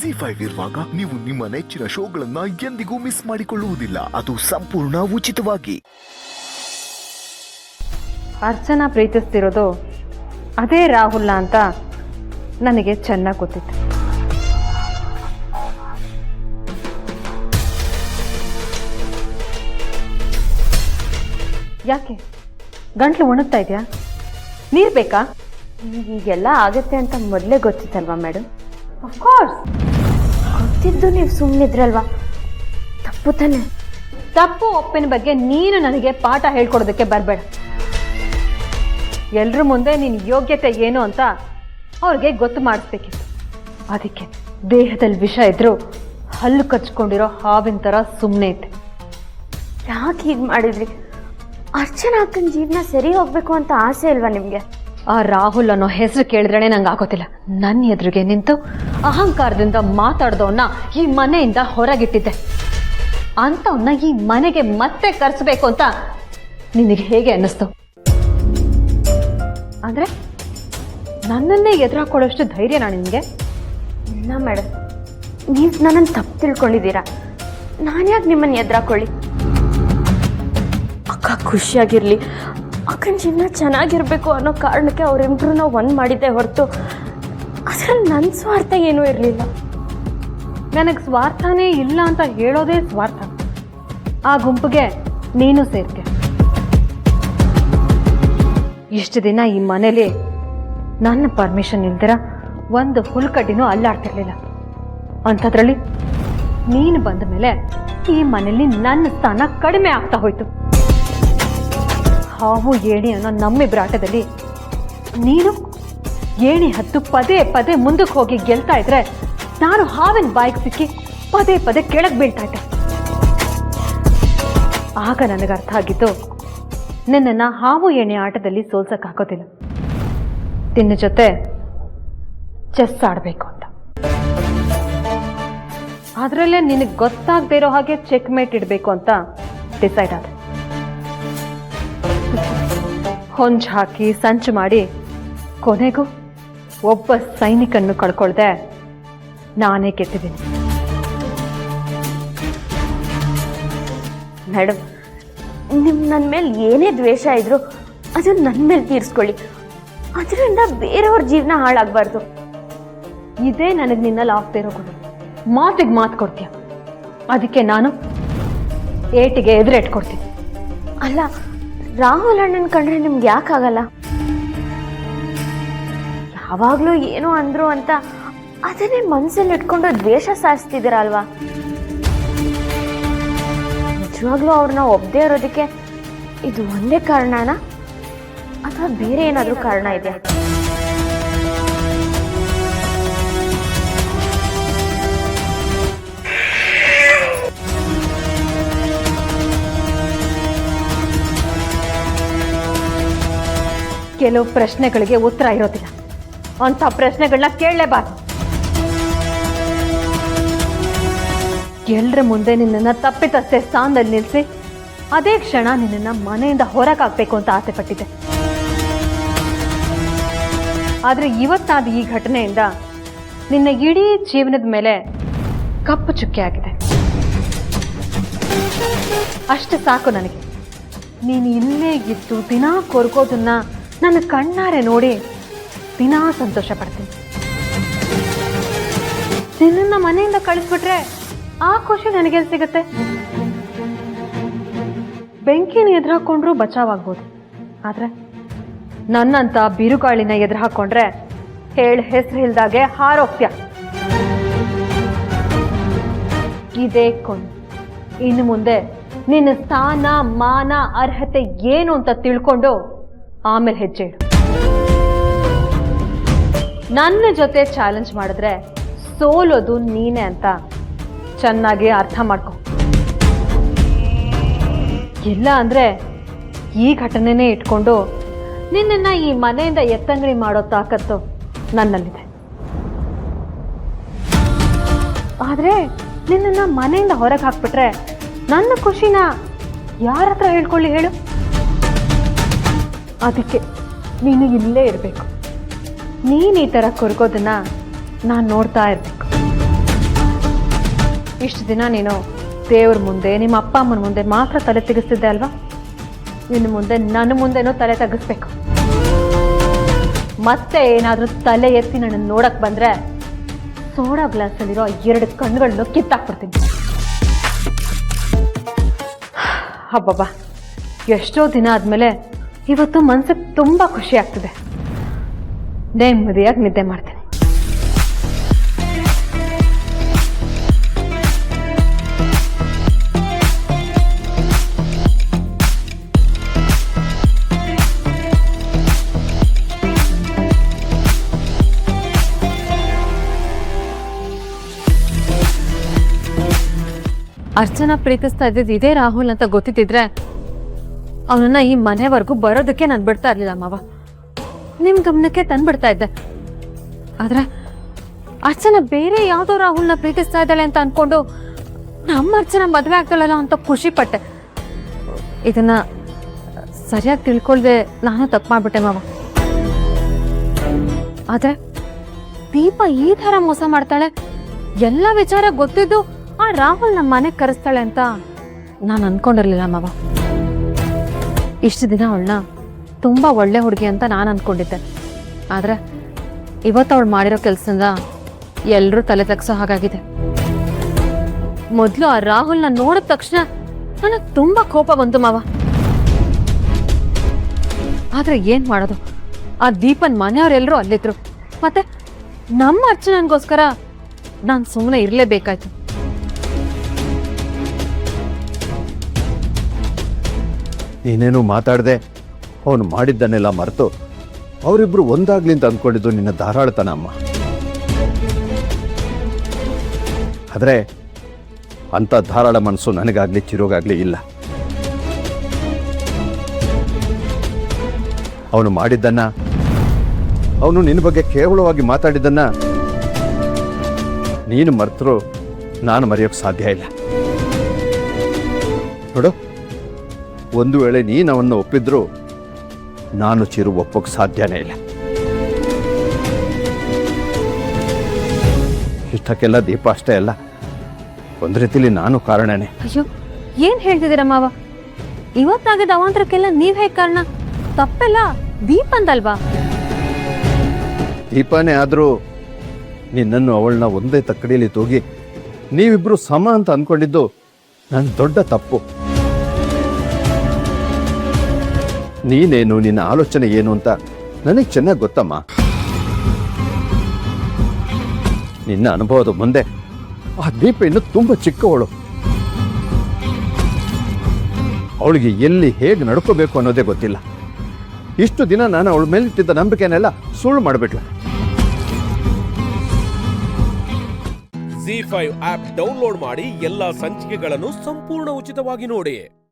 ZEE5 ಇರುವಾಗ ನೀವು ನಿಮ್ಮ ನೆಚ್ಚಿನ ಶೋಗಳನ್ನ ಎಂದಿಗೂ ಮಿಸ್ ಮಾಡಿಕೊಳ್ಳುವುದಿಲ್ಲ. ಅದು ಸಂಪೂರ್ಣ ಉಚಿತವಾಗಿ. ಅರ್ಚನಾ ಪ್ರೀತಿಸ್ತಿರೋದು ಅದೇ ರಾಹುಲ್ನ ಅಂತ ನನಗೆ ಚೆನ್ನಾಗಿ ಗೊತ್ತಿತ್ತು. ಯಾಕೆ ಗಂಟ್ಲು ಒಣಗ್ತಾ ಇದೆಯಾ? ನೀರು ಬೇಕಾ? ಹೀಗೆಲ್ಲ ಆಗುತ್ತೆ ಅಂತ ಮೊದಲೇ ಗೊತ್ತಿತ್ತಲ್ವಾ ಮೇಡಮ್? ಅಫ್ಕೋರ್ಸ್ ಗೊತ್ತಿದ್ದು ನೀವು ಸುಮ್ಮನಿದ್ರಲ್ವಾ? ತಪ್ಪು ತಾನೆ? ತಪ್ಪು ಒಪ್ಪಿನ ಬಗ್ಗೆ ನೀನು ನನಗೆ ಪಾಠ ಹೇಳ್ಕೊಡೋದಕ್ಕೆ ಬರಬೇಡ. ಎಲ್ರ ಮುಂದೆ ನಿನ್ನ ಯೋಗ್ಯತೆ ಏನು ಅಂತ ಅವ್ರಿಗೆ ಗೊತ್ತು ಮಾಡಿಸ್ಬೇಕಿತ್ತು. ಅದಕ್ಕೆ ದೇಹದಲ್ಲಿ ವಿಷ ಇದ್ರೂ ಹಲ್ಲು ಕಚ್ಕೊಂಡಿರೋ ಹಾವಿನ ಥರ ಸುಮ್ಮನೆ ಇದ್ದೆ. ಯಾಕೆ ಹೀಗೆ ಮಾಡಿದ್ರಿ? ಅರ್ಚನಾ ಅಕ್ಕನ ಜೀವನ ಸರಿ ಹೋಗ್ಬೇಕು ಅಂತ ಆಸೆ ಇಲ್ವಾ ನಿಮಗೆ? ಆ ರಾಹುಲ್ ಅನ್ನೋ ಹೆಸರು ಕೇಳಿದ್ರೇ ನಂಗೆ ಆಗೋತಿಲ್ಲ. ನನ್ನ ಎದುರಿಗೆ ನಿಂತು ಅಹಂಕಾರದಿಂದ ಮಾತಾಡ್ದವನ್ನ ಈ ಮನೆಯಿಂದ ಹೊರಗಿಟ್ಟಿದ್ದೆ. ಅಂಥವನ್ನ ಈ ಮನೆಗೆ ಮತ್ತೆ ಕರೆಸಬೇಕು ಅಂತ ನಿನಗೆ ಹೇಗೆ ಅನ್ನಿಸ್ತು? ಅಂದರೆ ನನ್ನನ್ನೇ ಎದುರಾಕೊಳ್ಳೋಷ್ಟು ಧೈರ್ಯನಾ ನಿನಗೆ? ಇಲ್ಲ ಮೇಡಮ್, ನೀವು ನನ್ನನ್ನು ತಪ್ಪು ತಿಳ್ಕೊಂಡಿದ್ದೀರಾ. ನಾನು ಯಾಕೆ ನಿಮ್ಮನ್ನು ಎದುರಾಕೊಳ್ಳಿ? ಅಕ್ಕ ಖುಷಿಯಾಗಿರಲಿ, ಅಕ್ಕನ ಜೀವನ ಚೆನ್ನಾಗಿರಬೇಕು ಅನ್ನೋ ಕಾರಣಕ್ಕೆ ಅವರಿಬ್ಬರನ್ನ ಒಂದು ಮಾಡಿದ್ದೆ ಹೊರತು ಅದರಲ್ಲಿ ನನ್ನ ಸ್ವಾರ್ಥ ಏನೂ ಇರಲಿಲ್ಲ. ನನಗೆ ಸ್ವಾರ್ಥನೇ ಇಲ್ಲ ಅಂತ ಹೇಳೋದೇ ಸ್ವಾರ್ಥ. ಆ ಗುಂಪಿಗೆ ನೀನು ಸೇರ್ತೆ. ಇಷ್ಟು ದಿನ ಈ ಮನೇಲಿ ನನ್ನ ಪರ್ಮಿಷನ್ ಇಲ್ದಿರ ಒಂದು ಹುಲ್ಕಡ್ಡಿನೂ ಅಲ್ಲಾಡ್ತಿರ್ಲಿಲ್ಲ. ಅಂಥದ್ರಲ್ಲಿ ನೀನು ಬಂದ ಮೇಲೆ ಈ ಮನೇಲಿ ನನ್ನ ಸ್ಥಾನ ಕಡಿಮೆ ಆಗ್ತಾ ಹೋಯ್ತು. ಹಾವು ಏಣಿ ಅನ್ನೋ ನಮ್ಮಿಬ್ಬರ ಆಟದಲ್ಲಿ ನೀನು ಏಣಿ ಹತ್ತು ಪದೇ ಪದೇ ಮುಂದಕ್ಕೆ ಹೋಗಿ ಗೆಲ್ತಾ ಇದ್ರೆ ನಾನು ಹಾವಿನ ಬಾಯಿಗೆ ಸಿಕ್ಕಿ ಪದೇ ಪದೇ ಕೆಳಗೆ ಬೀಳ್ತಾ ಇದ್ದೆ. ಆಗ ನನಗೆ ಅರ್ಥ ಆಗಿದ್ದು, ನಿನ್ನನ್ನು ಹಾವು ಏಣಿ ಆಟದಲ್ಲಿ ಸೋಲ್ಸಕ್ಕಾಗೋದಿಲ್ಲ, ನಿನ್ನ ಜೊತೆ ಚೆಸ್ ಆಡಬೇಕು ಅಂತ. ಅದರಲ್ಲೇ ನಿನಗೆ ಗೊತ್ತಾಗದೇ ಇರೋ ಹಾಗೆ ಚೆಕ್ ಮೇಟ್ ಇಡಬೇಕು ಅಂತ ಡಿಸೈಡ್ ಆದೆ. ಹೊಂಚು ಹಾಕಿ ಸಂಚು ಮಾಡಿ ಕೊನೆಗೂ ಒಬ್ಬ ಸೈನಿಕನ್ನು ಕಳ್ಕೊಳ್ದೆ ನಾನೇ ಕೆಟ್ಟಿದ್ದೀನಿ. ಮೇಡಮ್, ನನ್ನ ಮೇಲೆ ಏನೇ ದ್ವೇಷ ಇದ್ರು ಅದನ್ನ ನನ್ನ ಮೇಲೆ ತೀರಿಸ್ಕೊಳ್ಳಿ. ಅದರಿಂದ ಬೇರೆಯವ್ರ ಜೀವನ ಹಾಳಾಗಬಾರ್ದು. ಇದೇ ನನಗೆ ನಿನ್ನಲ್ಲಿ ಆಗ್ತಾ ಇರೋ ಗುಣ. ಮಾತಿಗೆ ಮಾತು ಕೊಡ್ತೀಯ, ಅದಕ್ಕೆ ನಾನು ಏಟಿಗೆ ಎದುರಿಟ್ಕೊಡ್ತೀನಿ. ಅಲ್ಲ, ರಾಹುಲ್ ಅಣ್ಣನ ಕಂಡ್ರೆ ನಿಮ್ಗೆ ಯಾಕಾಗಲ್ಲ? ಯಾವಾಗಲೂ ಏನೋ ಅಂದ್ರು ಅಂತ ಅದನ್ನೇ ಮನಸ್ಸಲ್ಲಿ ಇಟ್ಕೊಂಡು ದ್ವೇಷ ಸಾರಿಸ್ತಿದ್ದೀರ ಅಲ್ವಾ? ನಿಜವಾಗ್ಲೂ ಅವ್ರನ್ನ ಒಪ್ಪದೇ ಇರೋದಕ್ಕೆ ಇದು ಒಂದೇ ಕಾರಣನಾ ಅಥವಾ ಬೇರೆ ಏನಾದರೂ ಕಾರಣ ಇದೆಯಾ? ಕೆಲವು ಪ್ರಶ್ನೆಗಳಿಗೆ ಉತ್ತರ ಇರೋದಿಲ್ಲ. ಅಂಥ ಪ್ರಶ್ನೆಗಳನ್ನ ಕೇಳಲೇಬಾರ್ದು. ಎಲ್ಲರ ಮುಂದೆ ನಿನ್ನನ್ನು ತಪ್ಪಿತಸ್ಥೆ ಸ್ಥಾನದಲ್ಲಿ ನಿಲ್ಲಿಸಿ ಅದೇ ಕ್ಷಣ ನಿನ್ನನ್ನು ಮನೆಯಿಂದ ಹೊರಗಾಗಬೇಕು ಅಂತ ಆಸೆ ಪಟ್ಟಿದ್ದೆ. ಆದರೆ ಇವತ್ತಾದ ಈ ಘಟನೆಯಿಂದ ನಿನ್ನ ಇಡೀ ಜೀವನದ ಮೇಲೆ ಕಪ್ಪು ಚುಕ್ಕೆ ಆಗಿದೆ. ಅಷ್ಟು ಸಾಕು ನನಗೆ. ನೀನು ಇಲ್ಲೇ ಇದ್ದು ದಿನ ಕೊರ್ಗೋದನ್ನ ನನ್ನ ಕಣ್ಣಾರೆ ನೋಡಿ ದಿನಾ ಸಂತೋಷ ಪಡ್ತೀನಿ. ನಿನ್ನನ್ನು ಮನೆಯಿಂದ ಕಳಿಸ್ಬಿಟ್ರೆ ಆ ಖುಷಿ ನನಗೆಲ್ಲಿ ಸಿಗುತ್ತೆ? ಬೆಂಕಿನ ಎದುರು ಹಾಕೊಂಡ್ರೂ ಬಚಾವಾಗ್ಬೋದು, ಆದ್ರೆ ನನ್ನಂತ ಬಿರುಗಾಳಿನ ಎದುರು ಹಾಕೊಂಡ್ರೆ ಹೆಸರು ಇಲ್ದಾಗೆ ಹಾರೋಗ್ತ್ಯ. ಇದೇ ಕೊಂಡು ಇನ್ನು ಮುಂದೆ ನಿನ್ನ ಸ್ಥಾನ ಮಾನ ಅರ್ಹತೆ ಏನು ಅಂತ ತಿಳ್ಕೊಂಡು ಆಮೇಲೆ ಹೆಜ್ಜೆ ಇಡು. ನನ್ನ ಜೊತೆ ಚಾಲೆಂಜ್ ಮಾಡಿದ್ರೆ ಸೋಲೋದು ನೀನೇ ಅಂತ ಚೆನ್ನಾಗಿ ಅರ್ಥ ಮಾಡ್ಕೊ. ಇಲ್ಲ ಅಂದ್ರೆ ಈ ಘಟನೆನೇ ಇಟ್ಕೊಂಡು ನಿನ್ನನ್ನ ಈ ಮನೆಯಿಂದ ಎತ್ತಂಗಡಿ ಮಾಡೋ ತಾಕತ್ತು ನನ್ನಲ್ಲಿದೆ. ಆದ್ರೆ ನಿನ್ನನ್ನ ಮನೆಯಿಂದ ಹೊರಗೆ ಹಾಕ್ಬಿಟ್ರೆ ನನ್ನ ಖುಷಿನ ಯಾರ ಹತ್ರ ಹೇಳ್ಕೊಳ್ಳಿ ಹೇಳು? ಅದಕ್ಕೆ ನೀನು ಇಲ್ಲೇ ಇರಬೇಕು. ನೀನು ಈ ಥರ ಕೊರಗೋದನ್ನ ನಾನು ನೋಡ್ತಾ ಇರಬೇಕು. ಇಷ್ಟು ದಿನ ನೀನು ದೇವ್ರ ಮುಂದೆ ನಿಮ್ಮ ಅಪ್ಪ ಅಮ್ಮನ ಮುಂದೆ ಮಾತ್ರ ತಲೆ ತೆಗಿಸ್ತಿದ್ದೆ ಅಲ್ವಾ? ಇನ್ನು ಮುಂದೆ ನನ್ನ ಮುಂದೆನೂ ತಲೆ ತಗ್ಗಿಸ್ಬೇಕು. ಮತ್ತೆ ಏನಾದರೂ ತಲೆ ಎತ್ತಿ ನನ್ನ ನೋಡಕ್ ಬಂದ್ರೆ ಸೋಡಾ ಗ್ಲಾಸಲ್ಲಿರೋ 2 ಕಣ್ಣುಗಳನ್ನು ಕಿತ್ತಾಕ್ಬಿಡ್ತೀನಿ. ಹಬ್ಬಬ್ಬಾ, ಎಷ್ಟೋ ದಿನ ಆದಮೇಲೆ ಇವತ್ತು ಮನ್ಸಿಗೆ ತುಂಬ ಖುಷಿ ಆಗ್ತಿದೆ. ನೆಮ್ಮದಿಯಾಗಿ ನಿದ್ದೆ ಮಾಡ್ತೀನಿ. ಅರ್ಚನಾ ಪ್ರೀತಿಸ್ತಾ ಇದ್ದಿದ್ದು ಇದೇ ರಾಹುಲ್ ಅಂತ ಗೊತ್ತಿದ್ದಿದ್ರೆ ಅವನನ್ನ ಈ ಮನೆವರೆಗೂ ಬರೋದಕ್ಕೆ ನಾನು ಬಿಡ್ತಾ ಇರ್ಲಿಲ್ಲ ಮಾವ. ನಿಮ್ ಗಮನಕ್ಕೆ ತಂದ್ಬಿಡ್ತಾ ಇದ್ದೆ. ಆದ್ರೆ ಅರ್ಚನಾ ಬೇರೆ ಯಾವುದೋ ರಾಹುಲ್ನ ಪ್ರೀತಿಸ್ತಾ ಇದ್ದಾಳೆ ಅಂತ ಅನ್ಕೊಂಡು ನಮ್ಮ ಅರ್ಚನಾ ಮದುವೆ ಆಗ್ತಾಳಲ್ಲ ಅಂತ ಖುಷಿ ಪಟ್ಟೆ. ಇದನ್ನ ಸರಿಯಾಗಿ ತಿಳ್ಕೊಳ್ದೆ ನಾನು ತಪ್ಪು ಮಾಡ್ಬಿಟ್ಟೆ ಮಾವ. ಆದ್ರೆ ದೀಪ ಈ ತರ ಮೋಸ ಮಾಡ್ತಾಳೆ, ಎಲ್ಲ ವಿಚಾರ ಗೊತ್ತಿದ್ದು ಆ ರಾಹುಲ್ ನಮ್ಮ ಮನೆಗೆ ಕರೆಸ್ತಾಳೆ ಅಂತ ನಾನು ಅನ್ಕೊಂಡಿರ್ಲಿಲ್ಲ ಮಾವ. ಇಷ್ಟು ದಿನ ಅವಳನ್ನ ತುಂಬ ಒಳ್ಳೆ ಹುಡುಗಿ ಅಂತ ನಾನು ಅಂದ್ಕೊಂಡಿದ್ದೆ. ಆದರೆ ಇವತ್ತು ಅವಳು ಮಾಡಿರೋ ಕೆಲಸದಿಂದ ಎಲ್ಲರೂ ತಲೆ ತಗ್ಸೋ ಹಾಗಾಗಿದೆ. ಮೊದಲು ಆ ರಾಹುಲ್ನ ನೋಡಿದ ತಕ್ಷಣ ನನಗೆ ತುಂಬ ಕೋಪ ಬಂತು ಮಾವ. ಆದರೆ ಏನು ಮಾಡೋದು, ಆ ದೀಪನ್ ಮನೆಯವರೆಲ್ಲರೂ ಅಲ್ಲಿದ್ರು. ಮತ್ತೆ ನಮ್ಮ ಅರ್ಚನನ್ಗೋಸ್ಕರ ನಾನು ಸುಮ್ಮನೆ ಇರಲೇಬೇಕಾಯ್ತು. ನೀನೇನು ಮಾತಾಡದೆ ಅವನು ಮಾಡಿದ್ದನ್ನೆಲ್ಲ ಮರೆತು ಅವರಿಬ್ರು ಒಂದಾಗ್ಲಿ ಅಂತ ಅಂದ್ಕೊಂಡಿದ್ದು ನಿನ್ನ ಧಾರಾಳತನ ಅಮ್ಮ. ಆದರೆ ಅಂಥ ಧಾರಾಳ ಮನಸ್ಸು ನನಗಾಗ್ಲಿ ಚಿರೋಗಾಗ್ಲಿ ಇಲ್ಲ. ಅವನು ಮಾಡಿದ್ದನ್ನ, ಅವನು ನಿನ್ನ ಬಗ್ಗೆ ಕೇವಲವಾಗಿ ಮಾತಾಡಿದ್ದನ್ನ ನೀನು ಮರೆತರೂ ನಾನು ಮರೆಯೋಕ್ಕೆ ಸಾಧ್ಯ ಇಲ್ಲ. ನೋಡು, ಒಂದು ವೇಳೆ ನೀನು ಅವನ್ನು ಒಪ್ಪಿದ್ರು ನಾನು ಚಿರು ಒಪ್ಪೋಕೆ ಸಾಧ್ಯನೇ ಇಲ್ಲ. ಇಷ್ಟಕ್ಕೆಲ್ಲ ದೀಪ ಅಷ್ಟೇ ಅಲ್ಲ, ಒಂದು ರೀತಿಲಿ ನಾನು ಕಾರಣನೇ. ಅಯ್ಯೋ, ಏನು ಹೇಳ್ತಿದ್ದೀರ ಮಾವ? ಇವತ್ತಾಗದ ಅವಾಂತರಕ್ಕೆಲ್ಲ ನೀವು ಹೇಗೆ ಕಾರಣ? ತಪ್ಪೆಲ್ಲ ದೀಪಂದಲ್ವಾ? ದೀಪನೇ ಆದರೂ ನಿನ್ನನ್ನು ಅವಳನ್ನ ಒಂದೇ ತಕ್ಕಡಿಯಲ್ಲಿ ತೂಗಿ ನೀವಿಬ್ರು ಸಮ ಅಂತ ಅಂದ್ಕೊಂಡಿದ್ದು ನನ್ನ ದೊಡ್ಡ ತಪ್ಪು. ನೀನೇನು, ನಿನ್ನ ಆಲೋಚನೆ ಏನು ಅಂತ ನನಗೆ ಚೆನ್ನಾಗಿ ಗೊತ್ತಮ್ಮ. ನಿನ್ನ ಅನುಭವದ ಮುಂದೆ ಆ ದೀಪ ಇನ್ನು ತುಂಬ ಚಿಕ್ಕವಳು. ಅವಳಿಗೆ ಎಲ್ಲಿ ಹೇಗೆ ನಡ್ಕೋಬೇಕು ಅನ್ನೋದೇ ಗೊತ್ತಿಲ್ಲ. ಇಷ್ಟು ದಿನ ನಾನು ಅವಳ ಮೇಲಿಟ್ಟಿದ್ದ ನಂಬಿಕೆನೆಲ್ಲ ಸುಳ್ಳು ಮಾಡಿಬಿಟ್ಲು. ZEE5 ಆಪ್ ಡೌನ್ಲೋಡ್ ಮಾಡಿ ಎಲ್ಲಾ ಸಂಚಿಕೆಗಳನ್ನು ಸಂಪೂರ್ಣ ಉಚಿತವಾಗಿ ನೋಡಿ.